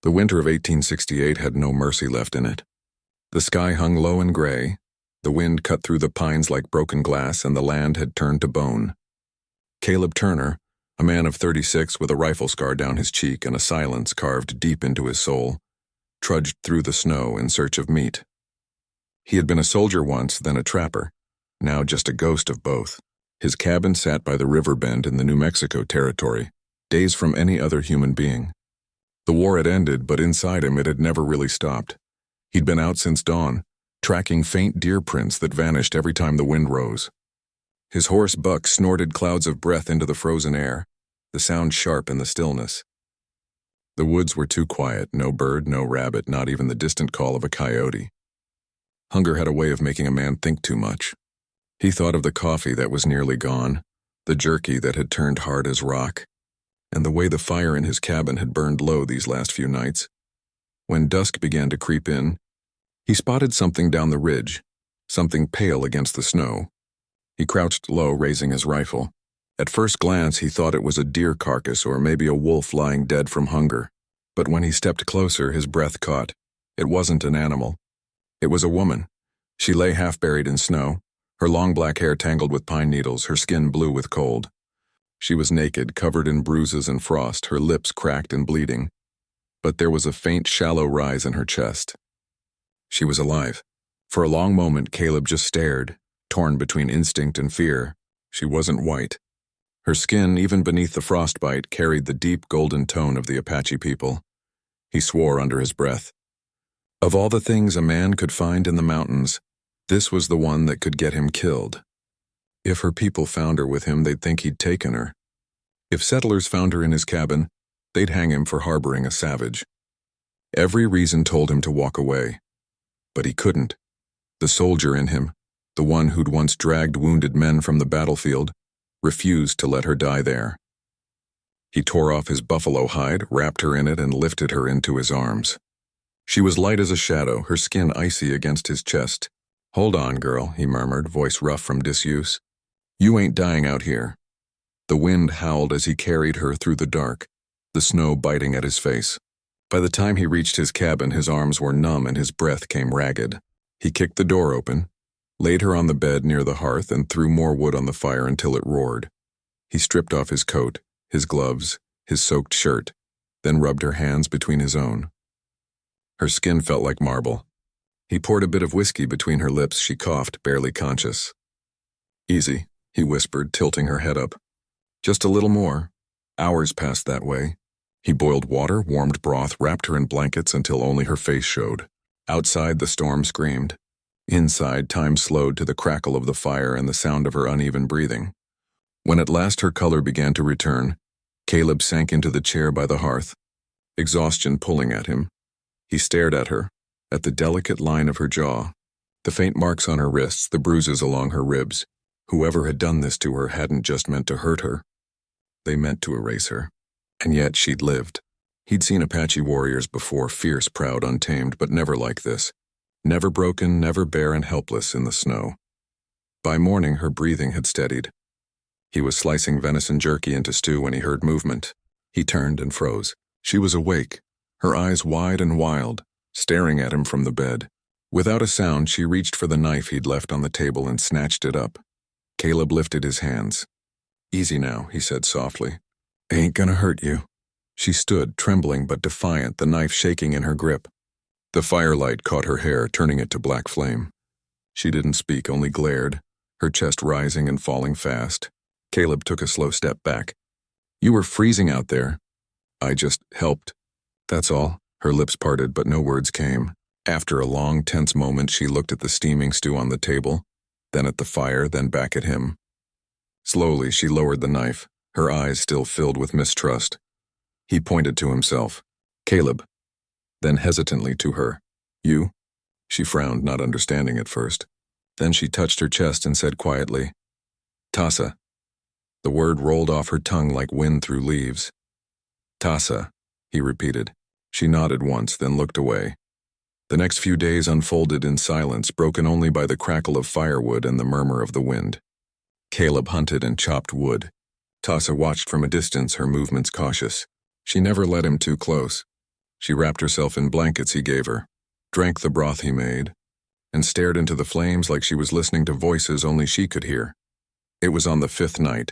The winter of 1868 had no mercy left in it. The sky hung low and gray, the wind cut through the pines like broken glass, and the land had turned to bone. Caleb Turner, a man of 36 with a rifle scar down his cheek and a silence carved deep into his soul, trudged through the snow in search of meat. He had been a soldier once, then a trapper, now just a ghost of both. His cabin sat by the river bend in the New Mexico territory, days from any other human being. The war had ended, but inside him it had never really stopped. He'd been out since dawn, tracking faint deer prints that vanished every time the wind rose. His horse Buck snorted clouds of breath into the frozen air, the sound sharp in the stillness. The woods were too quiet, no bird, no rabbit, not even the distant call of a coyote. Hunger had a way of making a man think too much. He thought of the coffee that was nearly gone, the jerky that had turned hard as rock, and the way the fire in his cabin had burned low these last few nights. When dusk began to creep in, he spotted something down the ridge, something pale against the snow. He crouched low, raising his rifle. At first glance, he thought it was a deer carcass or maybe a wolf lying dead from hunger. But when he stepped closer, his breath caught. It wasn't an animal. It was a woman. She lay half buried in snow, her long black hair tangled with pine needles, her skin blue with cold. She was naked, covered in bruises and frost, her lips cracked and bleeding. But there was a faint, shallow rise in her chest. She was alive. For a long moment, Caleb just stared, torn between instinct and fear. She wasn't white. Her skin, even beneath the frostbite, carried the deep golden tone of the Apache people. He swore under his breath. Of all the things a man could find in the mountains, this was the one that could get him killed. If her people found her with him, they'd think he'd taken her. If settlers found her in his cabin, they'd hang him for harboring a savage. Every reason told him to walk away. But he couldn't. The soldier in him, the one who'd once dragged wounded men from the battlefield, refused to let her die there. He tore off his buffalo hide, wrapped her in it, and lifted her into his arms. She was light as a shadow, her skin icy against his chest. "Hold on, girl," he murmured, voice rough from disuse. "You ain't dying out here." The wind howled as he carried her through the dark, the snow biting at his face. By the time he reached his cabin, his arms were numb and his breath came ragged. He kicked the door open, laid her on the bed near the hearth, and threw more wood on the fire until it roared. He stripped off his coat, his gloves, his soaked shirt, then rubbed her hands between his own. Her skin felt like marble. He poured a bit of whiskey between her lips. She coughed, barely conscious. "Easy," he whispered, tilting her head up. "Just a little more." Hours passed that way. He boiled water, warmed broth, wrapped her in blankets until only her face showed. Outside, the storm screamed. Inside, time slowed to the crackle of the fire and the sound of her uneven breathing. When at last her color began to return, Caleb sank into the chair by the hearth, exhaustion pulling at him. He stared at her, at the delicate line of her jaw, the faint marks on her wrists, the bruises along her ribs. Whoever had done this to her hadn't just meant to hurt her. They meant to erase her. And yet she'd lived. He'd seen Apache warriors before, fierce, proud, untamed, but never like this. Never broken, never bare and helpless in the snow. By morning, her breathing had steadied. He was slicing venison jerky into stew when he heard movement. He turned and froze. She was awake, her eyes wide and wild, staring at him from the bed. Without a sound, she reached for the knife he'd left on the table and snatched it up. Caleb lifted his hands. "Easy now," he said softly. "I ain't gonna hurt you." She stood, trembling but defiant, the knife shaking in her grip. The firelight caught her hair, turning it to black flame. She didn't speak, only glared, her chest rising and falling fast. Caleb took a slow step back. "You were freezing out there." "I just helped. That's all." Her lips parted, but no words came. After a long, tense moment, she looked at the steaming stew on the table, then at the fire, then back at him. Slowly, she lowered the knife, her eyes still filled with mistrust. He pointed to himself. "Caleb." Then hesitantly to her. "You?" She frowned, not understanding at first. Then she touched her chest and said quietly, "Tasa." The word rolled off her tongue like wind through leaves. "Tasa," he repeated. She nodded once, then looked away. The next few days unfolded in silence, broken only by the crackle of firewood and the murmur of the wind. Caleb hunted and chopped wood. Tasa watched from a distance, her movements cautious. She never let him too close. She wrapped herself in blankets he gave her, drank the broth he made, and stared into the flames like she was listening to voices only she could hear. It was on the 5th night,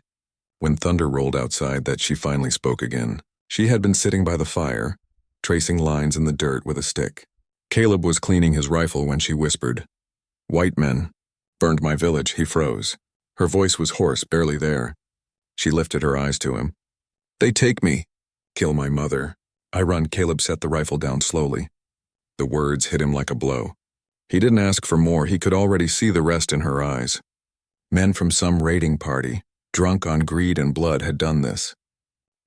when thunder rolled outside, that she finally spoke again. She had been sitting by the fire, tracing lines in the dirt with a stick. Caleb was cleaning his rifle when she whispered, "White men burned my village." He froze. Her voice was hoarse, barely there. She lifted her eyes to him. "They take me. Kill my mother. I run." Caleb set the rifle down slowly. The words hit him like a blow. He didn't ask for more. He could already see the rest in her eyes. Men from some raiding party, drunk on greed and blood, had done this.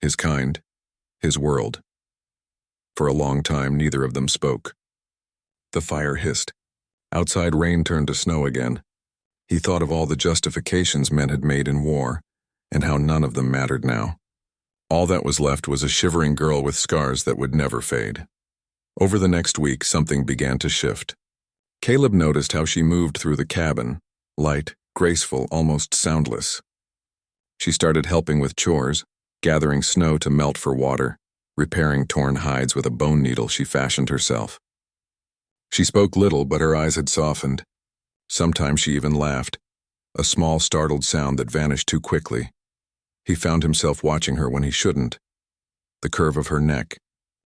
His kind, his world. For a long time, neither of them spoke. The fire hissed. Outside, rain turned to snow again. He thought of all the justifications men had made in war, and how none of them mattered now. All that was left was a shivering girl with scars that would never fade. Over the next week, something began to shift. Caleb noticed how she moved through the cabin, light, graceful, almost soundless. She started helping with chores, gathering snow to melt for water, repairing torn hides with a bone needle she fashioned herself. She spoke little, but her eyes had softened. Sometimes she even laughed, a small, startled sound that vanished too quickly. He found himself watching her when he shouldn't. The curve of her neck,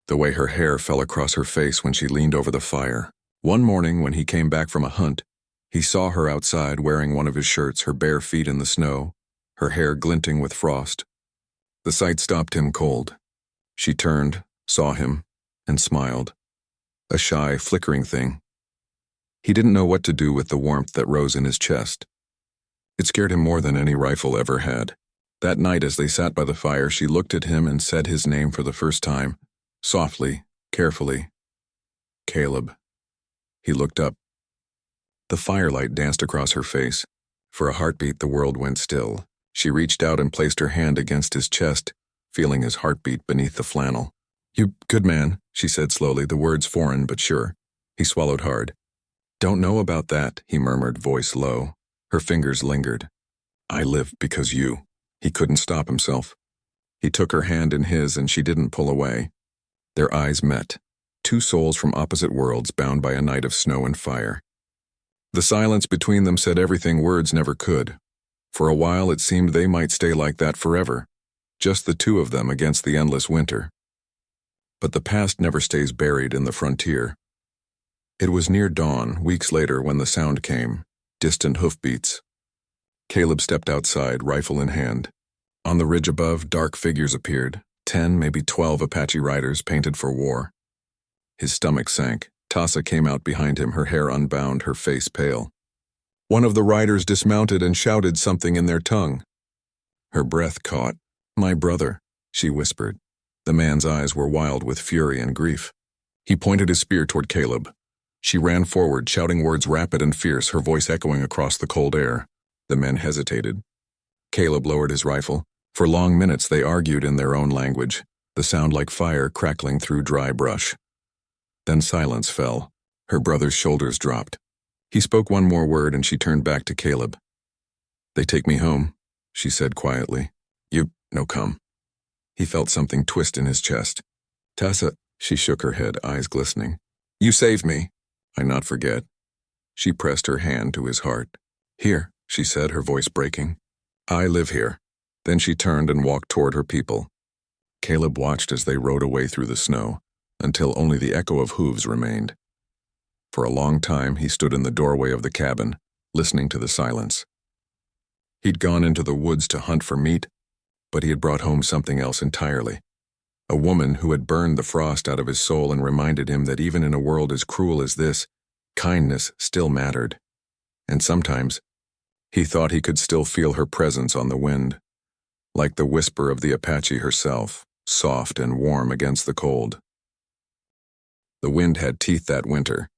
the way her hair fell across her face when she leaned over the fire. One morning, when he came back from a hunt, he saw her outside wearing one of his shirts, her bare feet in the snow, her hair glinting with frost. The sight stopped him cold. She turned, saw him, and smiled. A shy, flickering thing. He didn't know what to do with the warmth that rose in his chest. It scared him more than any rifle ever had. That night, as they sat by the fire, she looked at him and said his name for the first time, softly, carefully. "Caleb." He looked up. The firelight danced across her face. For a heartbeat, the world went still. She reached out and placed her hand against his chest, feeling his heartbeat beneath the flannel. "You good man," she said slowly, the words foreign but sure. He swallowed hard. "Don't know about that," he murmured, voice low. Her fingers lingered. "I live because you." He couldn't stop himself. He took her hand in his, and she didn't pull away. Their eyes met, two souls from opposite worlds bound by a night of snow and fire. The silence between them said everything words never could. For a while it seemed they might stay like that forever, just the two of them against the endless winter. But the past never stays buried in the frontier. It was near dawn, weeks later, when the sound came, distant hoofbeats. Caleb stepped outside, rifle in hand. On the ridge above, dark figures appeared, 10, maybe 12 Apache riders painted for war. His stomach sank. Tassa came out behind him, her hair unbound, her face pale. One of the riders dismounted and shouted something in their tongue. Her breath caught. "My brother," she whispered. The man's eyes were wild with fury and grief. He pointed his spear toward Caleb. She ran forward, shouting words rapid and fierce, her voice echoing across the cold air. The men hesitated. Caleb lowered his rifle. For long minutes they argued in their own language, the sound like fire crackling through dry brush. Then silence fell. Her brother's shoulders dropped. He spoke one more word and she turned back to Caleb. "They take me home," she said quietly. "You, no come." He felt something twist in his chest. "Tassa," she shook her head, eyes glistening. "You saved me." "I not forget." She pressed her hand to his heart. "Here," she said, her voice breaking. "I live here." Then she turned and walked toward her people. Caleb watched as they rode away through the snow, until only the echo of hooves remained. For a long time he stood in the doorway of the cabin, listening to the silence. He'd gone into the woods to hunt for meat, but he had brought home something else entirely. A woman who had burned the frost out of his soul and reminded him that even in a world as cruel as this, kindness still mattered. And sometimes, he thought he could still feel her presence on the wind, like the whisper of the Apache herself, soft and warm against the cold. The wind had teeth that winter.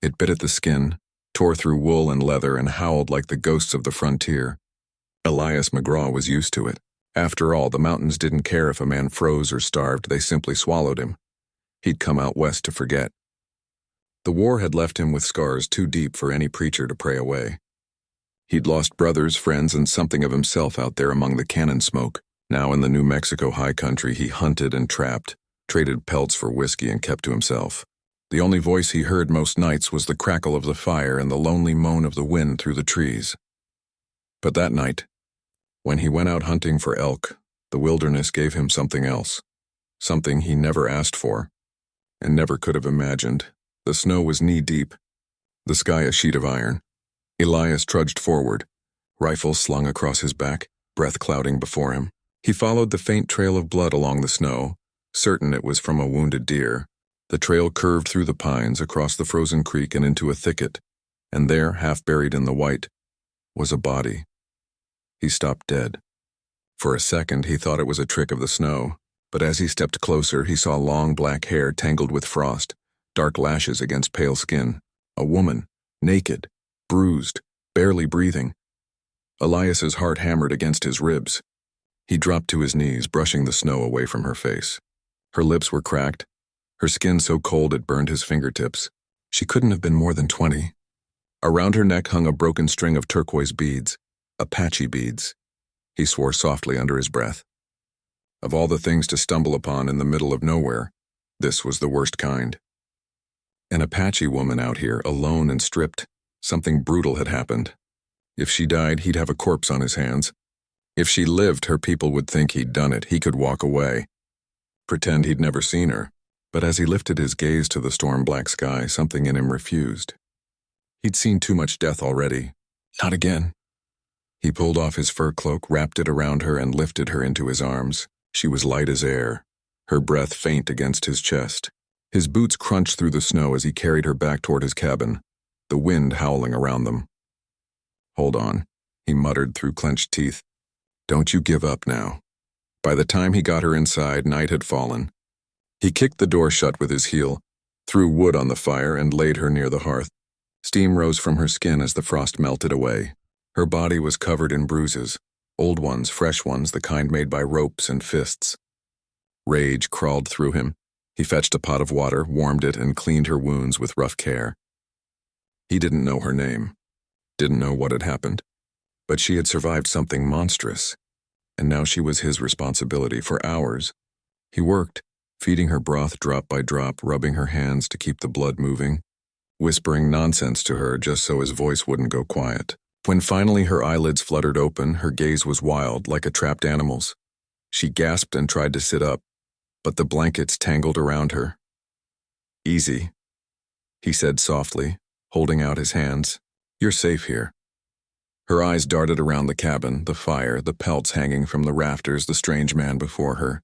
It bit at the skin, tore through wool and leather, and howled like the ghosts of the frontier. Elias McGraw was used to it. After all, the mountains didn't care if a man froze or starved, they simply swallowed him. He'd come out west to forget. The war had left him with scars too deep for any preacher to pray away. He'd lost brothers, friends, and something of himself out there among the cannon smoke. Now in the New Mexico high country, he hunted and trapped, traded pelts for whiskey and kept to himself. The only voice he heard most nights was the crackle of the fire and the lonely moan of the wind through the trees. But that night, when he went out hunting for elk, the wilderness gave him something else, something he never asked for, and never could have imagined. The snow was knee-deep, the sky a sheet of iron. Elias trudged forward, rifle slung across his back, breath clouding before him. He followed the faint trail of blood along the snow, certain it was from a wounded deer. The trail curved through the pines, across the frozen creek and into a thicket, and there, half buried in the white, was a body. He stopped dead. For a second he thought it was a trick of the snow, but as he stepped closer he saw long black hair tangled with frost, dark lashes against pale skin. A woman, naked, bruised, barely breathing. Elias's heart hammered against his ribs. He dropped to his knees, brushing the snow away from her face. Her lips were cracked, her skin so cold it burned his fingertips. She couldn't have been more than 20. Around her neck hung a broken string of turquoise beads, Apache beads. He swore softly under his breath. Of all the things to stumble upon in the middle of nowhere, this was the worst kind. An Apache woman out here, alone and stripped. Something brutal had happened. If she died, he'd have a corpse on his hands. If she lived, her people would think he'd done it. He could walk away, pretend he'd never seen her. But as he lifted his gaze to the storm-black sky, something in him refused. He'd seen too much death already. Not again. He pulled off his fur cloak, wrapped it around her, and lifted her into his arms. She was light as air, her breath faint against his chest. His boots crunched through the snow as he carried her back toward his cabin, the wind howling around them. "Hold on," he muttered through clenched teeth. "Don't you give up now." By the time he got her inside, night had fallen. He kicked the door shut with his heel, threw wood on the fire, and laid her near the hearth. Steam rose from her skin as the frost melted away. Her body was covered in bruises, old ones, fresh ones, the kind made by ropes and fists. Rage crawled through him. He fetched a pot of water, warmed it, and cleaned her wounds with rough care. He didn't know her name, didn't know what had happened, but she had survived something monstrous, and now she was his responsibility for hours. He worked, feeding her broth drop by drop, rubbing her hands to keep the blood moving, whispering nonsense to her just so his voice wouldn't go quiet. When finally her eyelids fluttered open, her gaze was wild, like a trapped animal's. She gasped and tried to sit up, but the blankets tangled around her. "Easy," he said softly, holding out his hands. "You're safe here." Her eyes darted around the cabin, the fire, the pelts hanging from the rafters, the strange man before her.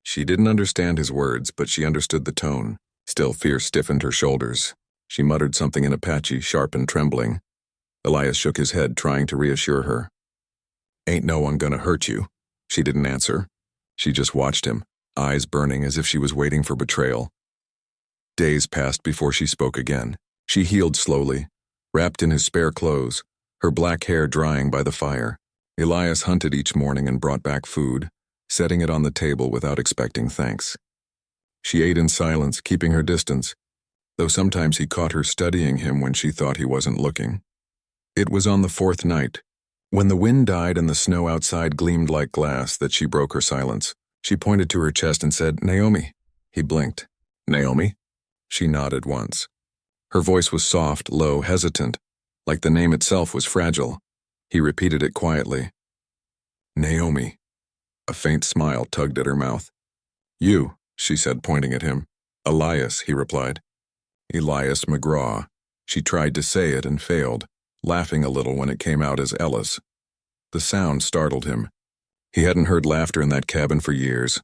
She didn't understand his words, but she understood the tone. Still, fear stiffened her shoulders. She muttered something in Apache, sharp and trembling. Elias shook his head, trying to reassure her. "Ain't no one gonna hurt you." She didn't answer. She just watched him, eyes burning as if she was waiting for betrayal. Days passed before she spoke again. She healed slowly, wrapped in his spare clothes, her black hair drying by the fire. Elias hunted each morning and brought back food, setting it on the table without expecting thanks. She ate in silence, keeping her distance, though sometimes he caught her studying him when she thought he wasn't looking. It was on the fourth night, when the wind died and the snow outside gleamed like glass, that she broke her silence. She pointed to her chest and said, "Naomi." He blinked. "Naomi?" She nodded once. Her voice was soft, low, hesitant, like the name itself was fragile. He repeated it quietly. "Naomi." A faint smile tugged at her mouth. "You," she said, pointing at him. "Elias," he replied. "Elias McGraw." She tried to say it and failed, laughing a little when it came out as Ellis. The sound startled him. He hadn't heard laughter in that cabin for years.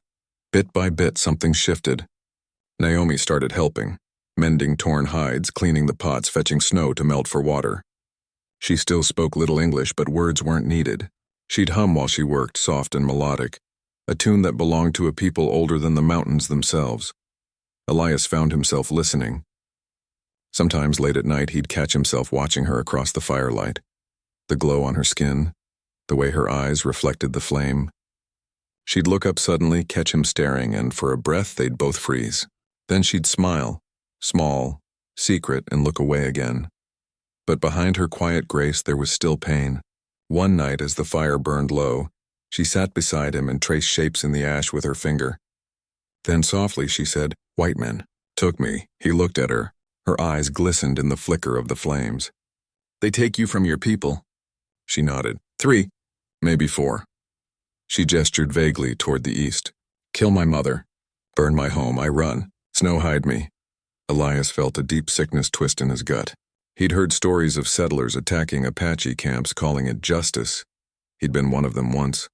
Bit by bit, something shifted. Naomi started helping, mending torn hides, cleaning the pots, fetching snow to melt for water. She still spoke little English, but words weren't needed. She'd hum while she worked, soft and melodic, a tune that belonged to a people older than the mountains themselves. Elias found himself listening. Sometimes late at night he'd catch himself watching her across the firelight, the glow on her skin, the way her eyes reflected the flame. She'd look up suddenly, catch him staring, and for a breath they'd both freeze. Then she'd smile, small, secret, and look away again. But behind her quiet grace there was still pain. One night, as the fire burned low, she sat beside him and traced shapes in the ash with her finger. Then softly she said, "White men took me." He looked at her. Her eyes glistened in the flicker of the flames. "They take you from your people?" She nodded. "3, maybe 4. She gestured vaguely toward the east. "Kill my mother. Burn my home. I run. Snow hide me." Elias felt a deep sickness twist in his gut. He'd heard stories of settlers attacking Apache camps, calling it justice. He'd been one of them once,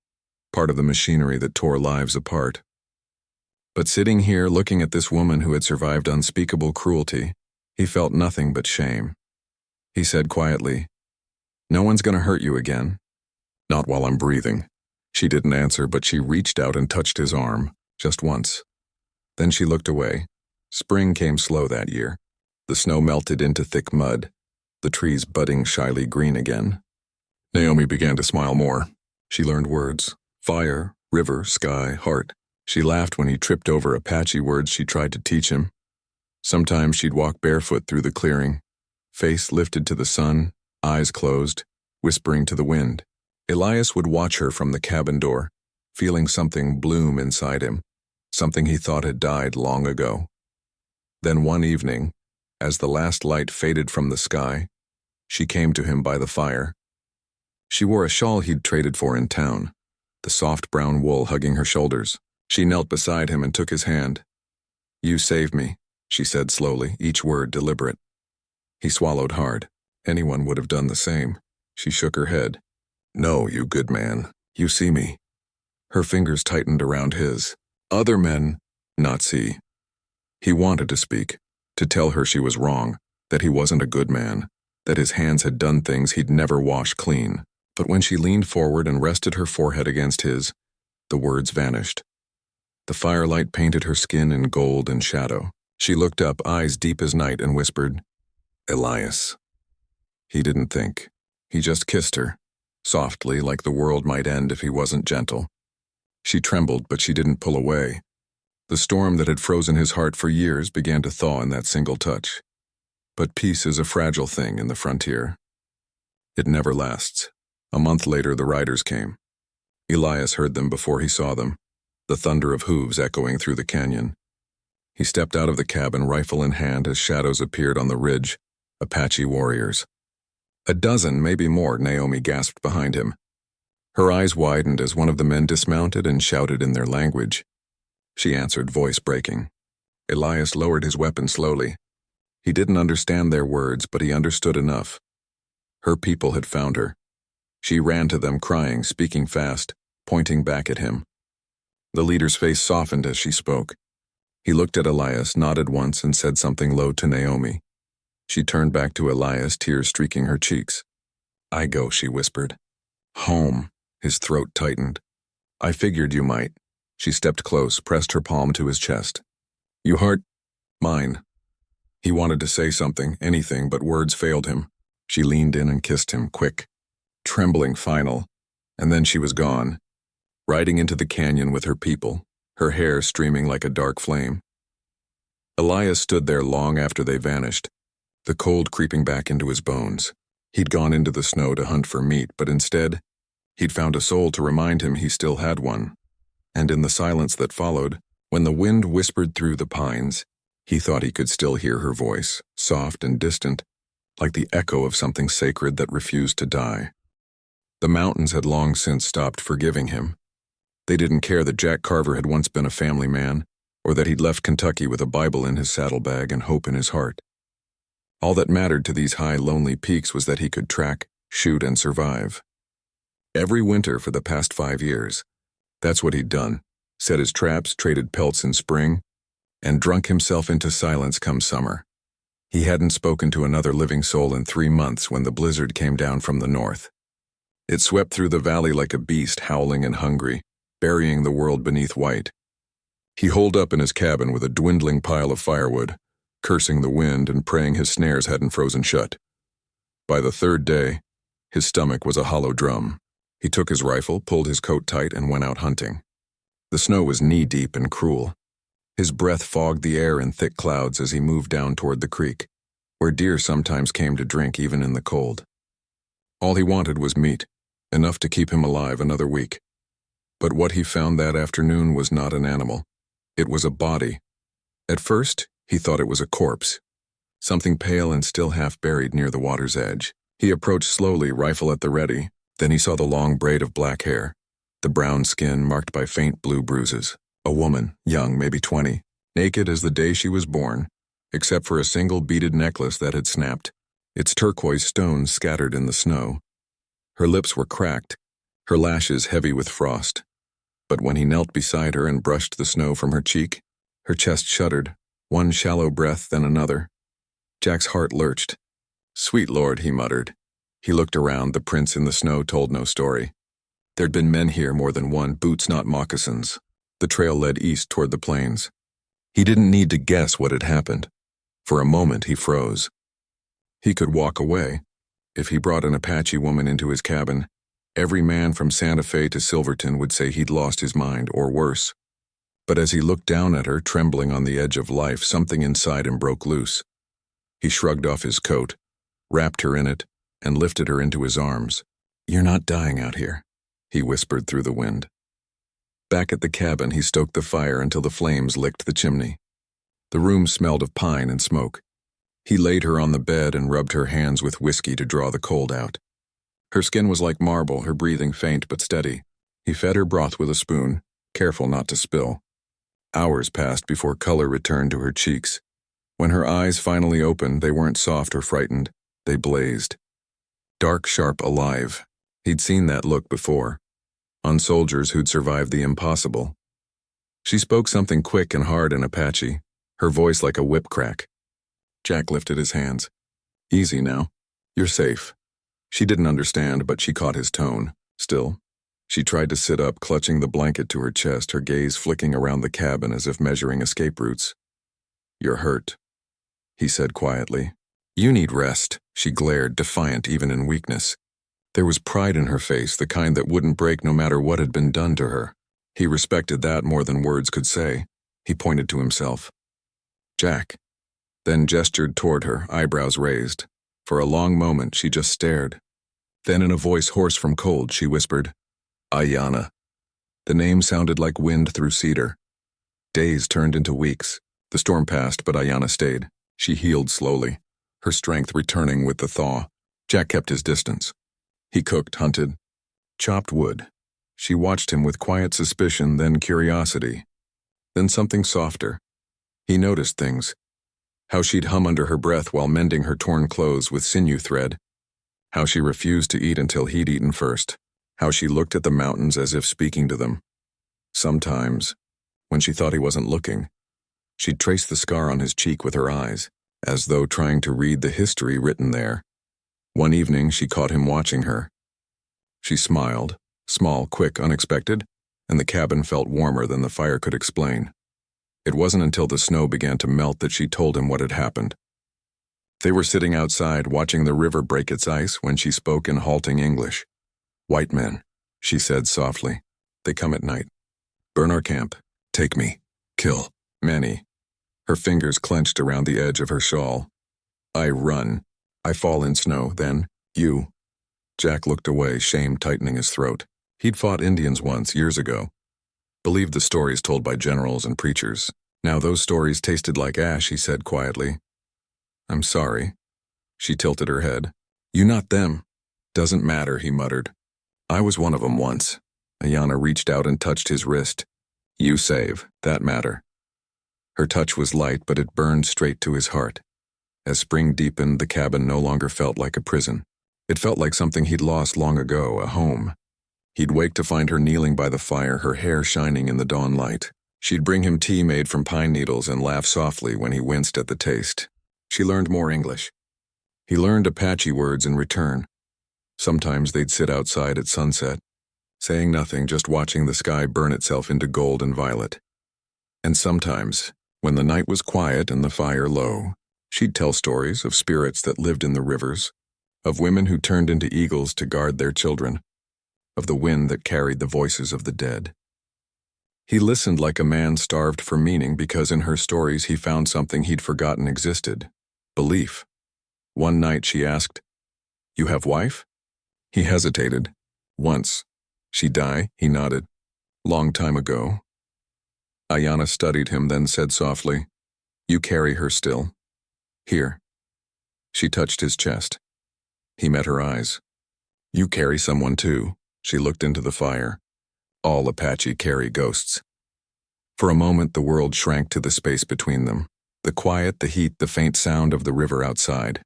part of the machinery that tore lives apart. But sitting here looking at this woman who had survived unspeakable cruelty, he felt nothing but shame. He said quietly, "No one's going to hurt you again." "Not while I'm breathing." She didn't answer, but she reached out and touched his arm, just once. Then she looked away. Spring came slow that year. The snow melted into thick mud, the trees budding shyly green again. Naomi began to smile more. She learned words: fire, river, sky, heart. She laughed when he tripped over Apache words she tried to teach him. Sometimes she'd walk barefoot through the clearing, face lifted to the sun, eyes closed, whispering to the wind. Elias would watch her from the cabin door, feeling something bloom inside him, something he thought had died long ago. Then one evening, as the last light faded from the sky, she came to him by the fire. She wore a shawl he'd traded for in town, the soft brown wool hugging her shoulders. She knelt beside him and took his hand. "You saved me," she said slowly, each word deliberate. He swallowed hard. Anyone would have done the same. She shook her head. "No, you good man. You see me." Her fingers tightened around his. "Other men, not see." He wanted to speak, to tell her she was wrong, that he wasn't a good man, that his hands had done things he'd never wash clean. But when she leaned forward and rested her forehead against his, the words vanished. The firelight painted her skin in gold and shadow. She looked up, eyes deep as night, and whispered, "Elias." He didn't think. He just kissed her, softly, like the world might end if he wasn't gentle. She trembled, but she didn't pull away. The storm that had frozen his heart for years began to thaw in that single touch. But peace is a fragile thing in the frontier. It never lasts. A month later, the riders came. Elias heard them before he saw them, the thunder of hooves echoing through the canyon. He stepped out of the cabin, rifle in hand, as shadows appeared on the ridge, Apache warriors. A dozen, maybe more, Naomi gasped behind him. Her eyes widened as one of the men dismounted and shouted in their language. She answered, voice breaking. Elias lowered his weapon slowly. He didn't understand their words, but he understood enough. Her people had found her. She ran to them, crying, speaking fast, pointing back at him. The leader's face softened as she spoke. He looked at Elias, nodded once, and said something low to Naomi. She turned back to Elias, tears streaking her cheeks. "I go," she whispered. "Home." His throat tightened. "I figured you might." She stepped close, pressed her palm to his chest. "You heart? Mine." He wanted to say something, anything, but words failed him. She leaned in and kissed him, quick, trembling, final, and then she was gone, riding into the canyon with her people, her hair streaming like a dark flame. Elias stood there long after they vanished, the cold creeping back into his bones. He'd gone into the snow to hunt for meat, but instead, he'd found a soul to remind him he still had one. And in the silence that followed, when the wind whispered through the pines, he thought he could still hear her voice, soft and distant, like the echo of something sacred that refused to die. The mountains had long since stopped forgiving him. They didn't care that Jack Carver had once been a family man, or that he'd left Kentucky with a Bible in his saddlebag and hope in his heart. All that mattered to these high, lonely peaks was that he could track, shoot, and survive. Every winter for the past 5 years, that's what he'd done, set his traps, traded pelts in spring, and drunk himself into silence come summer. He hadn't spoken to another living soul in 3 months when the blizzard came down from the north. It swept through the valley like a beast, howling and hungry, burying the world beneath white. He holed up in his cabin with a dwindling pile of firewood, cursing the wind and praying his snares hadn't frozen shut. By the 3rd day, his stomach was a hollow drum. He took his rifle, pulled his coat tight, and went out hunting. The snow was knee-deep and cruel. His breath fogged the air in thick clouds as he moved down toward the creek, where deer sometimes came to drink even in the cold. All he wanted was meat, enough to keep him alive another week. But what he found that afternoon was not an animal. It was a body. At first, he thought it was a corpse, something pale and still half buried near the water's edge. He approached slowly, rifle at the ready. Then he saw the long braid of black hair, the brown skin marked by faint blue bruises. A woman, young, maybe 20, naked as the day she was born, except for a single beaded necklace that had snapped, its turquoise stones scattered in the snow. Her lips were cracked, her lashes heavy with frost. But when he knelt beside her and brushed the snow from her cheek, her chest shuddered, one shallow breath, then another. Jack's heart lurched. "Sweet Lord," he muttered. He looked around. The prints in the snow told no story. There'd been men here more than one, boots not moccasins. The trail led east toward the plains. He didn't need to guess what had happened. For a moment he froze. He could walk away. If he brought an Apache woman into his cabin, every man from Santa Fe to Silverton would say he'd lost his mind, or worse. But as he looked down at her, trembling on the edge of life, something inside him broke loose. He shrugged off his coat, wrapped her in it, and lifted her into his arms. "You're not dying out here," he whispered through the wind. Back at the cabin, he stoked the fire until the flames licked the chimney. The room smelled of pine and smoke. He laid her on the bed and rubbed her hands with whiskey to draw the cold out. Her skin was like marble, her breathing faint but steady. He fed her broth with a spoon, careful not to spill. Hours passed before color returned to her cheeks. When her eyes finally opened, they weren't soft or frightened. They blazed. Dark, sharp, alive. He'd seen that look before, on soldiers who'd survived the impossible. She spoke something quick and hard in Apache, her voice like a whip crack. Jack lifted his hands. "Easy now. You're safe." She didn't understand, but she caught his tone. Still, she tried to sit up, clutching the blanket to her chest, her gaze flicking around the cabin as if measuring escape routes. "You're hurt," he said quietly. "You need rest," she glared, defiant even in weakness. There was pride in her face, the kind that wouldn't break no matter what had been done to her. He respected that more than words could say. He pointed to himself. "Jack," then gestured toward her, eyebrows raised. For a long moment, she just stared. Then in a voice hoarse from cold, she whispered, "Ayanna." The name sounded like wind through cedar. Days turned into weeks. The storm passed, but Ayanna stayed. She healed slowly, her strength returning with the thaw. Jack kept his distance. He cooked, hunted, chopped wood. She watched him with quiet suspicion, then curiosity, then something softer. He noticed things. How she'd hum under her breath while mending her torn clothes with sinew thread. How she refused to eat until he'd eaten first. How she looked at the mountains as if speaking to them. Sometimes, when she thought he wasn't looking, she'd trace the scar on his cheek with her eyes, as though trying to read the history written there. One evening, she caught him watching her. She smiled, small, quick, unexpected, and the cabin felt warmer than the fire could explain. It wasn't until the snow began to melt that she told him what had happened. They were sitting outside watching the river break its ice when she spoke in halting English. "White men," she said softly. "They come at night. Burn our camp. Take me. Kill. Many." Her fingers clenched around the edge of her shawl. "I run. I fall in snow. Then, you." Jack looked away, shame tightening his throat. He'd fought Indians once, years ago. Believed the stories told by generals and preachers. Now those stories tasted like ash, he said quietly. "I'm sorry." She tilted her head. "You not them." "Doesn't matter," he muttered. "I was one of them once." Ayanna reached out and touched his wrist. "You save. That matter." Her touch was light, but it burned straight to his heart. As spring deepened, the cabin no longer felt like a prison. It felt like something he'd lost long ago, a home. He'd wake to find her kneeling by the fire, her hair shining in the dawn light. She'd bring him tea made from pine needles and laugh softly when he winced at the taste. She learned more English. He learned Apache words in return. Sometimes they'd sit outside at sunset, saying nothing, just watching the sky burn itself into gold and violet. And sometimes, when the night was quiet and the fire low, she'd tell stories of spirits that lived in the rivers, of women who turned into eagles to guard their children, of the wind that carried the voices of the dead. He listened like a man starved for meaning because in her stories he found something he'd forgotten existed: belief. One night she asked, "You have wife?" He hesitated. "Once." "She die?" He nodded. "Long time ago." Ayana studied him, then said softly, "You carry her still. Here." She touched his chest. He met her eyes. "You carry someone too." She looked into the fire. "All Apache carry ghosts." For a moment the world shrank to the space between them. The quiet, the heat, the faint sound of the river outside.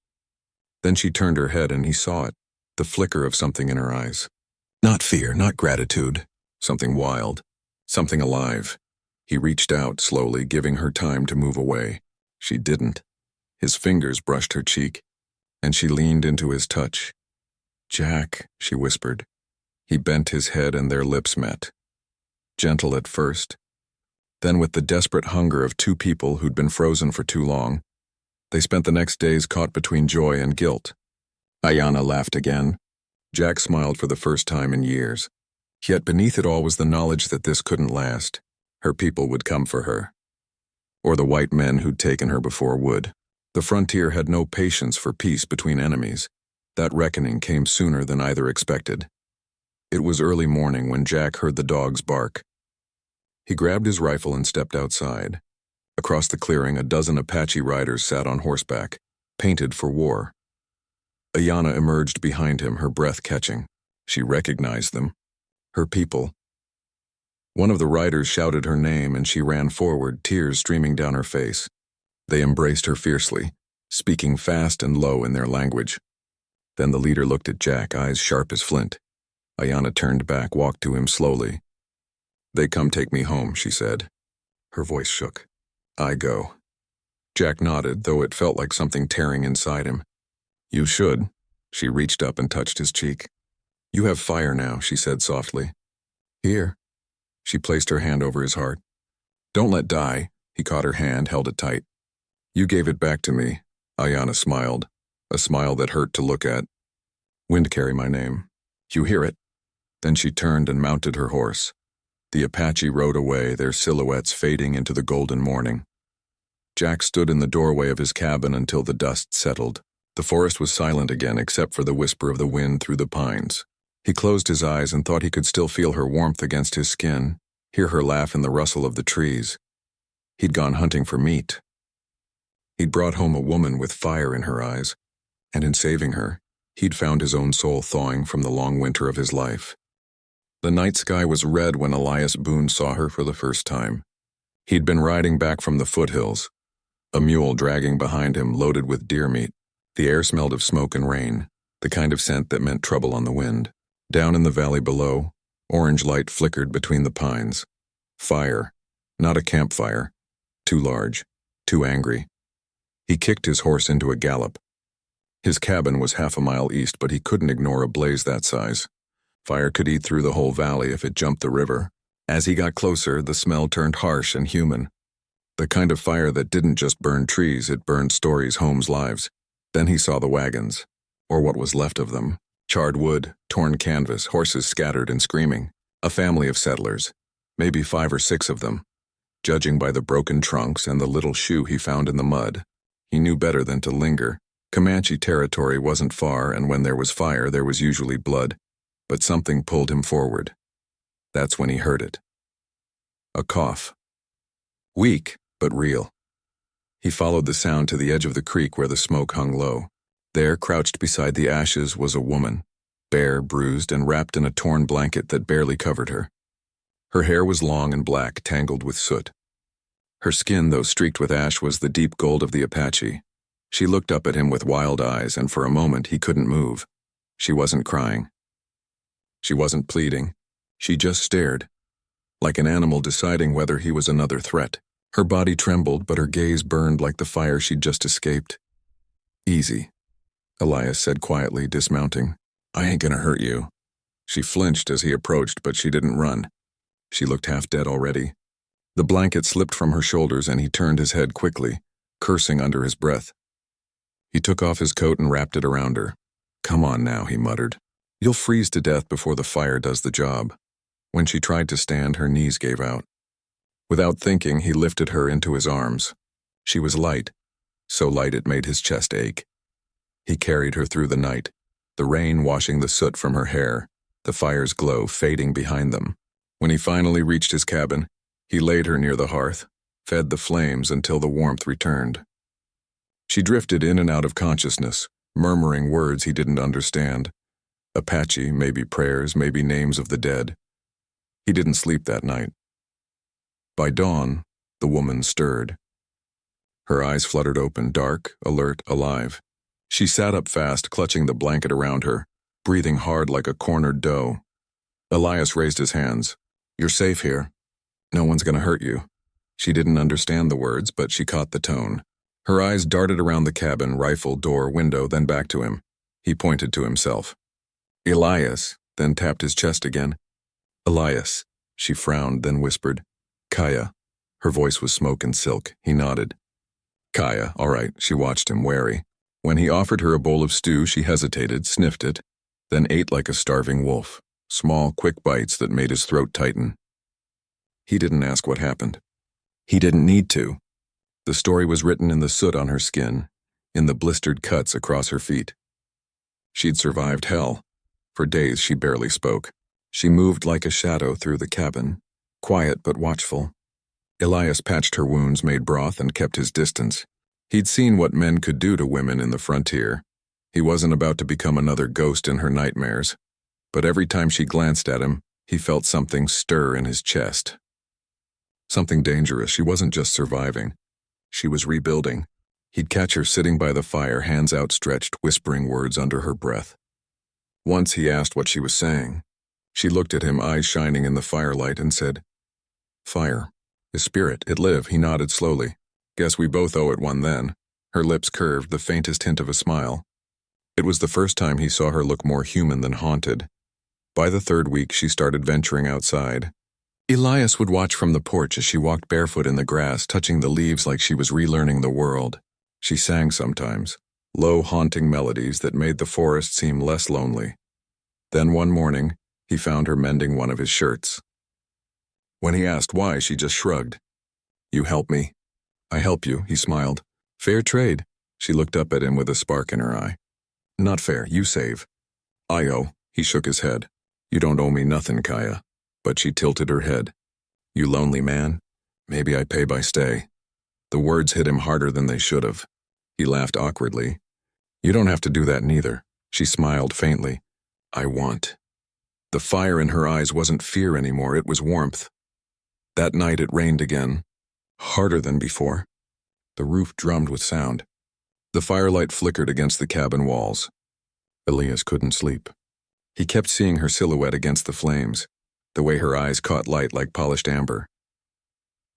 Then she turned her head and he saw it, the flicker of something in her eyes. Not fear, not gratitude. Something wild. Something alive. He reached out slowly, giving her time to move away. She didn't. His fingers brushed her cheek, and she leaned into his touch. "Jack," she whispered. He bent his head and their lips met. Gentle at first. Then with the desperate hunger of two people who'd been frozen for too long, they spent the next days caught between joy and guilt. Ayana laughed again. Jack smiled for the first time in years. Yet beneath it all was the knowledge that this couldn't last. Her people would come for her. Or the white men who'd taken her before would. The frontier had no patience for peace between enemies. That reckoning came sooner than either expected. It was early morning when Jack heard the dogs bark. He grabbed his rifle and stepped outside. Across the clearing, a dozen Apache riders sat on horseback, painted for war. Ayana emerged behind him, her breath catching. She recognized them. Her people. One of the riders shouted her name and she ran forward, tears streaming down her face. They embraced her fiercely, speaking fast and low in their language. Then the leader looked at Jack, eyes sharp as flint. Ayana turned back, walked to him slowly. "They come take me home," she said. Her voice shook. "I go." Jack nodded, though it felt like something tearing inside him. "You should." She reached up and touched his cheek. "You have fire now," she said softly. "Here." She placed her hand over his heart. "Don't let die." He caught her hand, held it tight. "You gave it back to me." Ayana smiled, a smile that hurt to look at. "Wind carry my name. You hear it?" Then she turned and mounted her horse. The Apache rode away, their silhouettes fading into the golden morning. Jack stood in the doorway of his cabin until the dust settled. The forest was silent again except for the whisper of the wind through the pines. He closed his eyes and thought he could still feel her warmth against his skin, hear her laugh in the rustle of the trees. He'd gone hunting for meat. He'd brought home a woman with fire in her eyes, and in saving her, he'd found his own soul thawing from the long winter of his life. The night sky was red when Elias Boone saw her for the first time. He'd been riding back from the foothills, a mule dragging behind him loaded with deer meat. The air smelled of smoke and rain, the kind of scent that meant trouble on the wind. Down in the valley below, orange light flickered between the pines. Fire, not a campfire. Too large, too angry. He kicked his horse into a gallop. His cabin was half a mile east, but he couldn't ignore a blaze that size. Fire could eat through the whole valley if it jumped the river. As he got closer, the smell turned harsh and human. The kind of fire that didn't just burn trees, it burned stories, homes, lives. Then he saw the wagons, or what was left of them. Charred wood, torn canvas, horses scattered and screaming. A family of settlers, maybe 5 or 6 of them. Judging by the broken trunks and the little shoe he found in the mud, he knew better than to linger. Comanche territory wasn't far, and when there was fire, there was usually blood. But something pulled him forward. That's when he heard it. A cough. Weak, but real. He followed the sound to the edge of the creek where the smoke hung low. There, crouched beside the ashes, was a woman, bare, bruised, and wrapped in a torn blanket that barely covered her. Her hair was long and black, tangled with soot. Her skin, though streaked with ash, was the deep gold of the Apache. She looked up at him with wild eyes, and for a moment he couldn't move. She wasn't crying. She wasn't pleading. She just stared, like an animal deciding whether he was another threat. Her body trembled, but her gaze burned like the fire she'd just escaped. "Easy," Elias said quietly, dismounting. "I ain't gonna hurt you." She flinched as he approached, but she didn't run. She looked half dead already. The blanket slipped from her shoulders and he turned his head quickly, cursing under his breath. He took off his coat and wrapped it around her. "Come on now," he muttered. "You'll freeze to death before the fire does the job." When she tried to stand, her knees gave out. Without thinking, he lifted her into his arms. She was light, so light it made his chest ache. He carried her through the night, the rain washing the soot from her hair, the fire's glow fading behind them. When he finally reached his cabin, He laid her near the hearth, fed the flames until the warmth returned. She drifted in and out of consciousness, murmuring words he didn't understand. Apache, maybe prayers, maybe names of the dead. He didn't sleep that night. By dawn, the woman stirred. Her eyes fluttered open, dark, alert, alive. She sat up fast, clutching the blanket around her, breathing hard like a cornered doe. Elias raised his hands. "You're safe here. No one's gonna hurt you." She didn't understand the words, but she caught the tone. Her eyes darted around the cabin, rifle, door, window, then back to him. He pointed to himself. "Elias," then tapped his chest again. "Elias." She frowned, then whispered. "Kaya." Her voice was smoke and silk. He nodded. "Kaya, all right." She watched him, wary. When he offered her a bowl of stew, she hesitated, sniffed it, then ate like a starving wolf, small, quick bites that made his throat tighten. He didn't ask what happened. He didn't need to. The story was written in the soot on her skin, in the blistered cuts across her feet. She'd survived hell. For days she barely spoke. She moved like a shadow through the cabin, quiet but watchful. Elias patched her wounds, made broth, and kept his distance. He'd seen what men could do to women in the frontier. He wasn't about to become another ghost in her nightmares. But every time she glanced at him, he felt something stir in his chest. Something dangerous. She wasn't just surviving. She was rebuilding. He'd catch her sitting by the fire, hands outstretched, whispering words under her breath. Once he asked what she was saying. She looked at him, eyes shining in the firelight, and said, "Fire. His spirit. It live." He nodded slowly. "Guess we both owe it one then." Her lips curved, the faintest hint of a smile. It was the first time he saw her look more human than haunted. By the third week, she started venturing outside. Elias would watch from the porch as she walked barefoot in the grass, touching the leaves like she was relearning the world. She sang sometimes, low, haunting melodies that made the forest seem less lonely. Then one morning, he found her mending one of his shirts. When he asked why, she just shrugged. "You help me." "I help you," he smiled. "Fair trade." She looked up at him with a spark in her eye. "Not fair, you save." "I owe." He shook his head. "You don't owe me nothing, Kaya." But she tilted her head. "You lonely man? Maybe I pay by stay." The words hit him harder than they should have. He laughed awkwardly. "You don't have to do that neither." She smiled faintly. "I want." The fire in her eyes wasn't fear anymore, it was warmth. That night it rained again, harder than before. The roof drummed with sound. The firelight flickered against the cabin walls. Elias couldn't sleep. He kept seeing her silhouette against the flames, the way her eyes caught light like polished amber.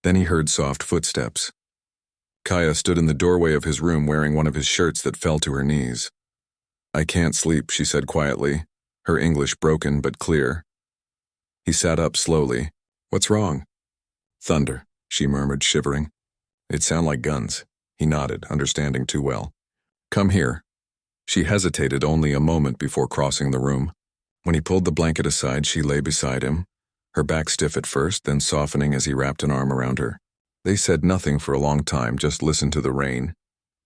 Then he heard soft footsteps. Kaya stood in the doorway of his room wearing one of his shirts that fell to her knees. "I can't sleep," she said quietly, her English broken but clear. He sat up slowly. "What's wrong?" "Thunder," she murmured, shivering. "It sounded like guns." He nodded, understanding too well. "Come here." She hesitated only a moment before crossing the room. When he pulled the blanket aside, she lay beside him, her back stiff at first, then softening as he wrapped an arm around her. They said nothing for a long time, just listened to the rain.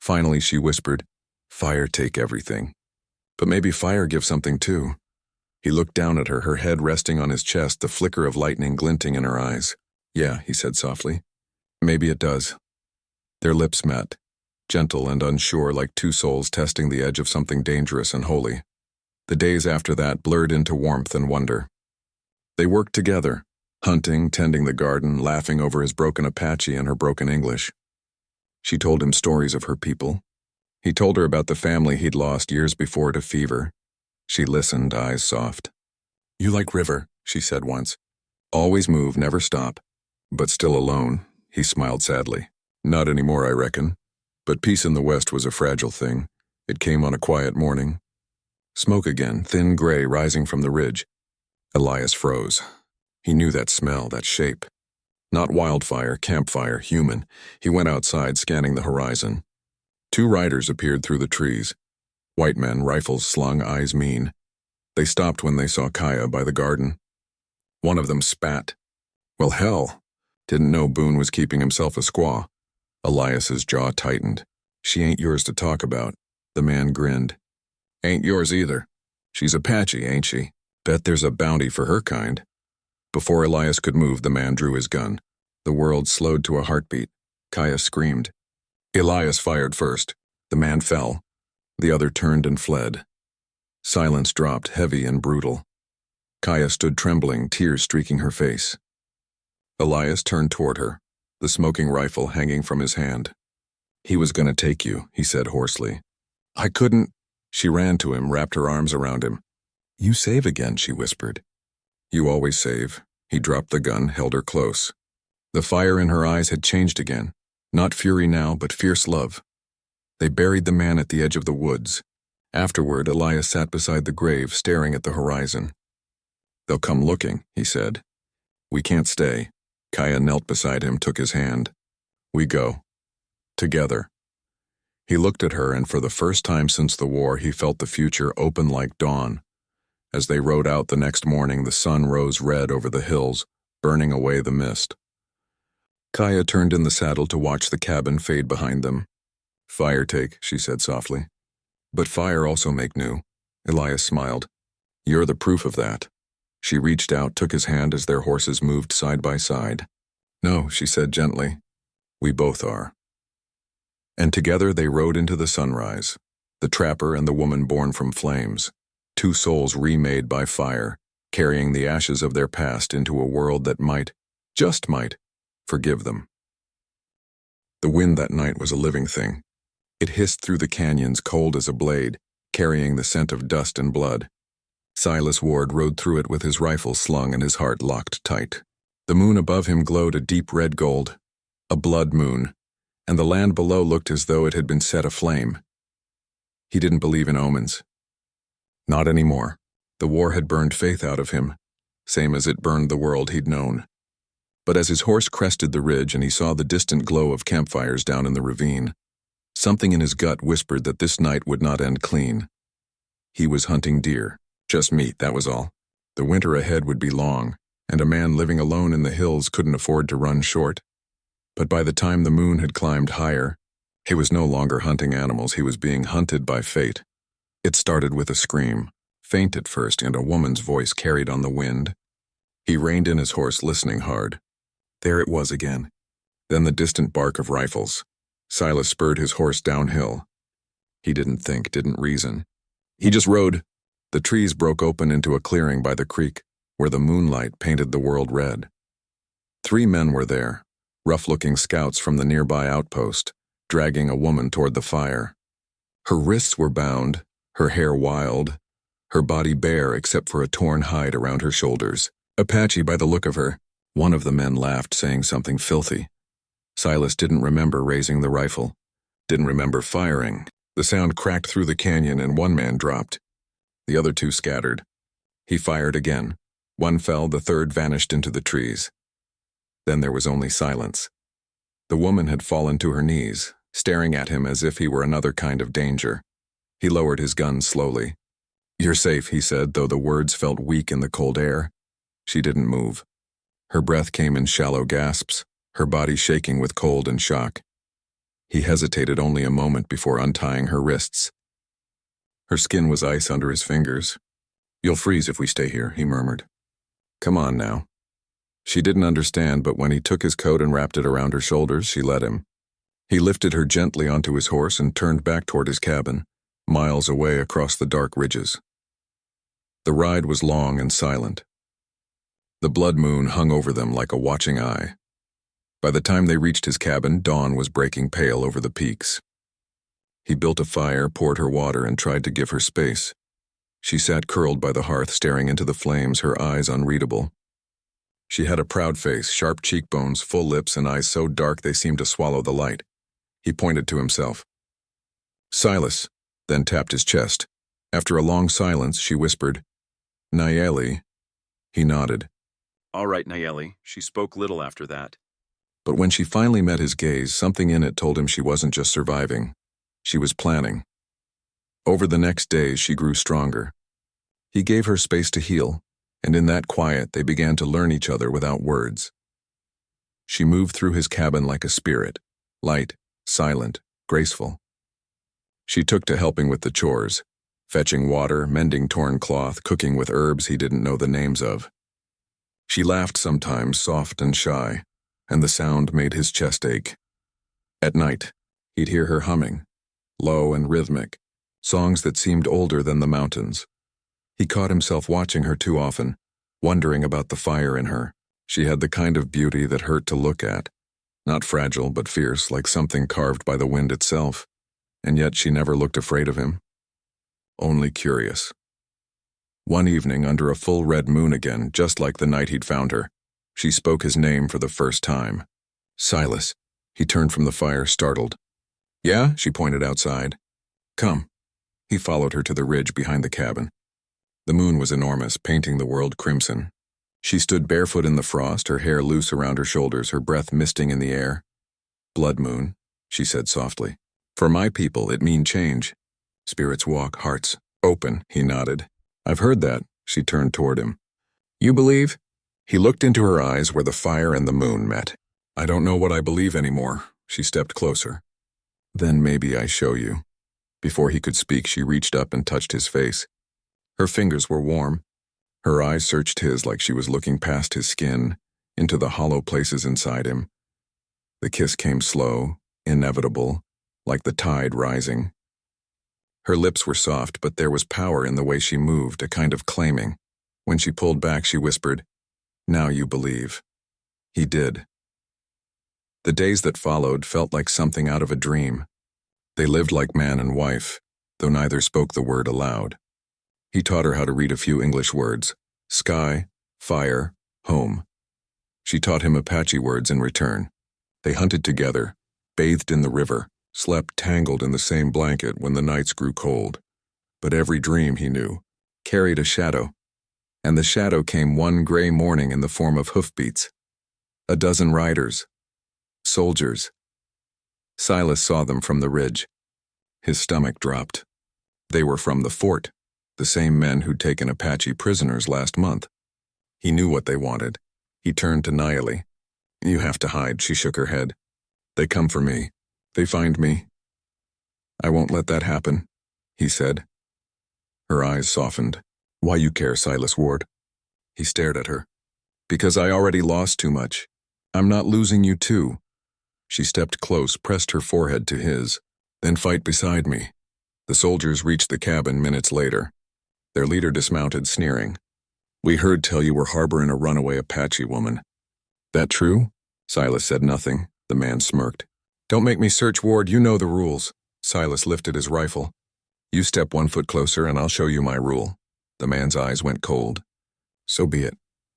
Finally, she whispered, "Fire take everything. But maybe fire gives something too." He looked down at her, her head resting on his chest, the flicker of lightning glinting in her eyes. "Yeah," he said softly. "Maybe it does." Their lips met, gentle and unsure, like two souls testing the edge of something dangerous and holy. The days after that blurred into warmth and wonder. They worked together, hunting, tending the garden, laughing over his broken Apache and her broken English. She told him stories of her people. He told her about the family he'd lost years before to fever. She listened, eyes soft. "You like river," she said once. "Always move, never stop." "But still alone," he smiled sadly. "Not anymore, I reckon. But peace in the West was a fragile thing. It came on a quiet morning." Smoke again, thin gray rising from the ridge. Elias froze. He knew that smell, that shape. Not wildfire, campfire, human. He went outside, scanning the horizon. Two riders appeared through the trees. White men, rifles slung, eyes mean. They stopped when they saw Kaya by the garden. One of them spat. "Well, hell." Didn't know Boone was keeping himself a squaw. Elias's jaw tightened. "She ain't yours to talk about." The man grinned. "Ain't yours either. She's Apache, ain't she? Bet there's a bounty for her kind." Before Elias could move, the man drew his gun. The world slowed to a heartbeat. Kaya screamed. Elias fired first. The man fell. The other turned and fled. Silence dropped, heavy and brutal. Kaya stood trembling, tears streaking her face. Elias turned toward her, the smoking rifle hanging from his hand. He was gonna take you, he said hoarsely. I couldn't. She ran to him, wrapped her arms around him. You save again, she whispered. You always save. He dropped the gun, held her close. The fire in her eyes had changed again. Not fury now, but fierce love. They buried the man at the edge of the woods. Afterward, Elias sat beside the grave, staring at the horizon. They'll come looking, he said. We can't stay. Kaya knelt beside him, took his hand. We go. Together. He looked at her, and for the first time since the war, he felt the future open like dawn. As they rode out the next morning, the sun rose red over the hills, burning away the mist. Kaya turned in the saddle to watch the cabin fade behind them. Fire take, she said softly. But fire also make new. Elias smiled. You're the proof of that. She reached out, took his hand as their horses moved side by side. No, she said gently. We both are. And together they rode into the sunrise, the trapper and the woman born from flames, two souls remade by fire, carrying the ashes of their past into a world that might, just might, forgive them. The wind that night was a living thing. It hissed through the canyons, cold as a blade, carrying the scent of dust and blood. Silas Ward rode through it with his rifle slung and his heart locked tight. The moon above him glowed a deep red gold, a blood moon, and the land below looked as though it had been set aflame. He didn't believe in omens. Not anymore. The war had burned faith out of him, same as it burned the world he'd known. But as his horse crested the ridge and he saw the distant glow of campfires down in the ravine, something in his gut whispered that this night would not end clean. He was hunting deer. Just meat, that was all. The winter ahead would be long, and a man living alone in the hills couldn't afford to run short. But by the time the moon had climbed higher, he was no longer hunting animals, he was being hunted by fate. It started with a scream, faint at first, and a woman's voice carried on the wind. He reined in his horse, listening hard. There it was again. Then the distant bark of rifles. Silas spurred his horse downhill. He didn't think, didn't reason. He just rode. The trees broke open into a clearing by the creek, where the moonlight painted the world red. 3 men were there, rough-looking scouts from the nearby outpost, dragging a woman toward the fire. Her wrists were bound, her hair wild, her body bare except for a torn hide around her shoulders. Apache by the look of her. One of the men laughed, saying something filthy. Silas didn't remember raising the rifle, didn't remember firing. The sound cracked through the canyon and one man dropped. The other 2 scattered. He fired again. One fell, the third vanished into the trees. Then there was only silence. The woman had fallen to her knees, staring at him as if he were another kind of danger. He lowered his gun slowly. You're safe, he said, though the words felt weak in the cold air. She didn't move. Her breath came in shallow gasps, her body shaking with cold and shock. He hesitated only a moment before untying her wrists. Her skin was ice under his fingers. You'll freeze if we stay here, he murmured. Come on now. She didn't understand, but when he took his coat and wrapped it around her shoulders, she let him. He lifted her gently onto his horse and turned back toward his cabin, miles away across the dark ridges. The ride was long and silent. The blood moon hung over them like a watching eye. By the time they reached his cabin, dawn was breaking pale over the peaks. He built a fire, poured her water, and tried to give her space. She sat curled by the hearth, staring into the flames, her eyes unreadable. She had a proud face, sharp cheekbones, full lips, and eyes so dark they seemed to swallow the light. He pointed to himself. Silas, then tapped his chest. After a long silence, she whispered, Nayeli. He nodded. All right, Nayeli. She spoke little after that. But when she finally met his gaze, something in it told him she wasn't just surviving. She was planning. Over the next days, she grew stronger. He gave her space to heal, and in that quiet, they began to learn each other without words. She moved through his cabin like a spirit, light, silent, graceful. She took to helping with the chores, fetching water, mending torn cloth, cooking with herbs he didn't know the names of. She laughed sometimes, soft and shy, and the sound made his chest ache. At night, he'd hear her humming, low and rhythmic, songs that seemed older than the mountains. He caught himself watching her too often, wondering about the fire in her. She had the kind of beauty that hurt to look at, not fragile but fierce, like something carved by the wind itself, and yet she never looked afraid of him, only curious. One evening, under a full red moon again, just like the night he'd found her, she spoke his name for the first time. Silas. He turned from the fire, startled. Yeah? She pointed outside. Come. He followed her to the ridge behind the cabin. The moon was enormous, painting the world crimson. She stood barefoot in the frost, her hair loose around her shoulders, her breath misting in the air. Blood moon, she said softly. For my people, it mean change. Spirits walk, hearts open, he nodded. I've heard that. She turned toward him. You believe? He looked into her eyes where the fire and the moon met. I don't know what I believe anymore. She stepped closer. Then maybe I show you. Before he could speak, she reached up and touched his face. Her fingers were warm. Her eyes searched his like she was looking past his skin, into the hollow places inside him. The kiss came slow, inevitable, like the tide rising. Her lips were soft, but there was power in the way she moved, a kind of claiming. When she pulled back, she whispered, Now you believe. He did. The days that followed felt like something out of a dream. They lived like man and wife, though neither spoke the word aloud. He taught her how to read a few English words: sky, fire, home. She taught him Apache words in return. They hunted together, bathed in the river, slept tangled in the same blanket when the nights grew cold. But every dream, he knew, carried a shadow, and the shadow came one gray morning in the form of hoofbeats. A dozen riders. Soldiers. Silas saw them from the ridge. His stomach dropped. They were from the fort, the same men who'd taken Apache prisoners last month. He knew what they wanted. He turned to Nayeli. You have to hide, she shook her head. They come for me. They find me. I won't let that happen, he said. Her eyes softened. Why you care, Silas Ward? He stared at her. Because I already lost too much. I'm not losing you too. She stepped close, pressed her forehead to his. Then fight beside me. The soldiers reached the cabin minutes later. Their leader dismounted, sneering. We heard tell you were harboring a runaway Apache woman. That true? Silas said nothing. The man smirked. Don't make me search, Ward, you know the rules. Silas lifted his rifle. You step 1 foot closer and I'll show you my rule. The man's eyes went cold. So be it.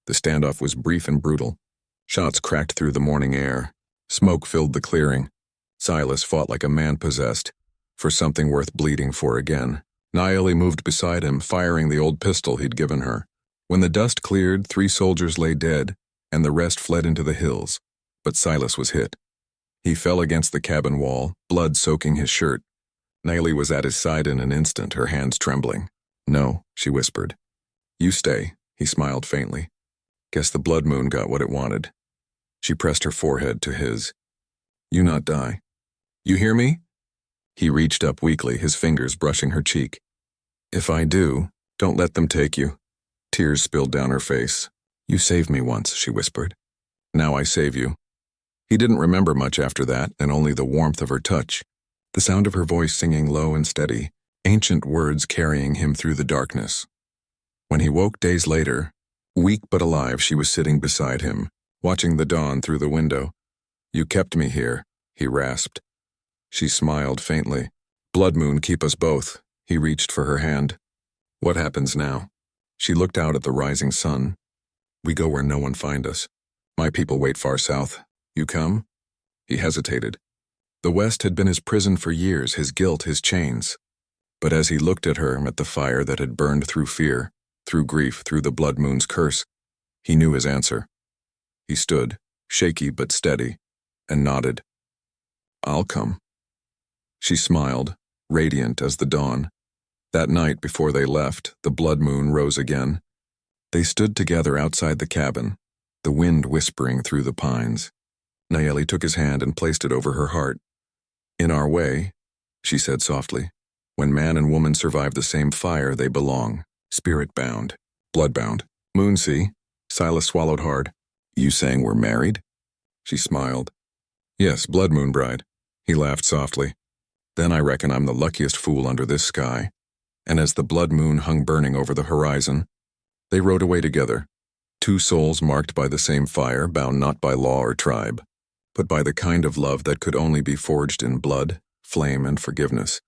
The standoff was brief and brutal. Shots cracked through the morning air. Smoke filled the clearing. Silas fought like a man possessed, for something worth bleeding for again. Nayeli moved beside him, firing the old pistol he'd given her. When the dust cleared, 3 soldiers lay dead, and the rest fled into the hills. But Silas was hit. He fell against the cabin wall, blood soaking his shirt. Nayeli was at his side in an instant, her hands trembling. No, she whispered. You stay, he smiled faintly. Guess the blood moon got what it wanted. She pressed her forehead to his. You not die. You hear me? He reached up weakly, his fingers brushing her cheek. If I do, don't let them take you. Tears spilled down her face. You saved me once, she whispered. Now I save you. He didn't remember much after that, and only the warmth of her touch, the sound of her voice singing low and steady, ancient words carrying him through the darkness. When he woke days later, weak but alive, she was sitting beside him, watching the dawn through the window. You kept me here, he rasped. She smiled faintly. Blood moon, keep us both. He reached for her hand. What happens now? She looked out at the rising sun. We go where no one find us. My people wait far south. You come? He hesitated. The West had been his prison for years, his guilt, his chains. But as he looked at her, at the fire that had burned through fear, through grief, through the blood moon's curse, he knew his answer. He stood, shaky but steady, and nodded. I'll come. She smiled, radiant as the dawn. That night before they left, the blood moon rose again. They stood together outside the cabin, the wind whispering through the pines. Nayeli took his hand and placed it over her heart. In our way, she said softly, when man and woman survive the same fire, they belong, spirit-bound, blood-bound. Moonsea, Silas swallowed hard. You saying we're married? She smiled. Yes, blood moon bride. He laughed softly. Then I reckon I'm the luckiest fool under this sky. And as the blood moon hung burning over the horizon, they rode away together, two souls marked by the same fire, bound not by law or tribe, but by the kind of love that could only be forged in blood, flame, and forgiveness.